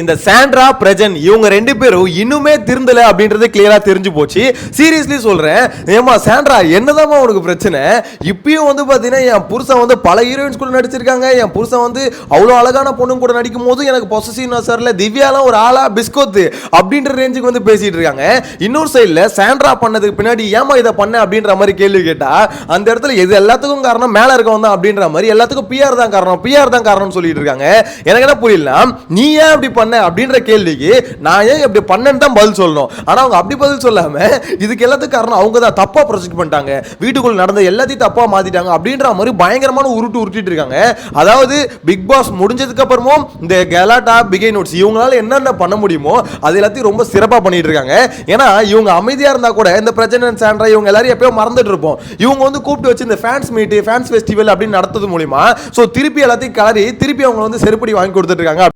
இந்த சாண்ட்ரா பிரஜன் இவங்க ரெண்டு பேரும் இன்னுமே திருந்தல அப்படின்றது கிளியரா தெரிஞ்சு போச்சு. சீரியஸ்லி சொல்றேன், ஏமா சாண்ட்ரா என்னதான் உனக்கு பிரச்சனை? இப்பயும் வந்து பாத்தீங்கன்னா என் புருஷன் வந்து பல ஹீரோயின்ஸ் கூட நடிச்சிருக்காங்க, என் புருஷன் வந்து அவ்வளோ அழகான பொண்ணு கூட நடிக்கும் போது எனக்கு பொசசிவ்னஸ் வரல, திவ்யாலாம் ஒரு ஆளா பிஸ்கோத்து அப்படின்ற ரேஞ்சுக்கு வந்து பேசிட்டு இருக்காங்க. இன்னொரு சைடில் சாண்ட்ரா பண்ணதுக்கு பின்னாடி ஏமா இதை பண்ண அப்படின்ற மாதிரி கேள்வி கேட்டா அந்த இடத்துல எது எல்லாத்துக்கும் காரணம் மேல இருக்கவன் தான் அப்படின்ற மாதிரி எல்லாத்துக்கும் பிஆர் தான் காரணம், பிஆர் தான் காரணம்னு சொல்லிட்டு இருக்காங்க. எனக்கு என்ன புரியல, நீ ஏன் அப்படி பண்ண அப்படின்ற கேள்விக்கு நான் ஏன் இப்படி பண்ணேன்னு தான் பதில் சொல்லணும். ஆனா அவங்க அப்படி பதில் சொல்லாம இதுக்கு எல்லாத்துக்கும் காரணம் அவங்க தான் தப்பா ப்ரொஜெக்ட் பண்ணிட்டாங்க, வீட்டுக்குள்ள நடந்த எல்லாத்தையும் தப்பா மாத்திட்டாங்க அப்படின்ற மாதிரி பயங்கரமான உருட்டிட்டு இருக்காங்க. அதாவது பிக் பாஸ் முடிஞ்சதுக்கு அப்புறமும் இந்த கலாட்டா பிகை நோட்ஸ் இவங்களால என்னென்ன பண்ண முடியுமோ அது எல்லாத்தையும் ரொம்ப சிறப்பா பண்ணிட்டு இருக்காங்க. ஏன்னா இவங்க அமைதியா இருந்தா கூட இந்த பிரச்சனை சாண்ட்ரா இவங்க எல்லாரும் எப்பயோ மறந்துட்டு இருப்போம். இவங்க வந்து கூப்பிட்டு வச்சு இந்த ஃபேன்ஸ் மீட், ஃபேன்ஸ் ஃபெஸ்டிவல் அப்படின்னு நடத்துறது மூலியமா சோ திருப்பி எல்லாத்தையும் கலரி திருப்பி அவங்க வந்து செருப்படி வாங்கி கொடுத்துட்டு இருக்காங்க.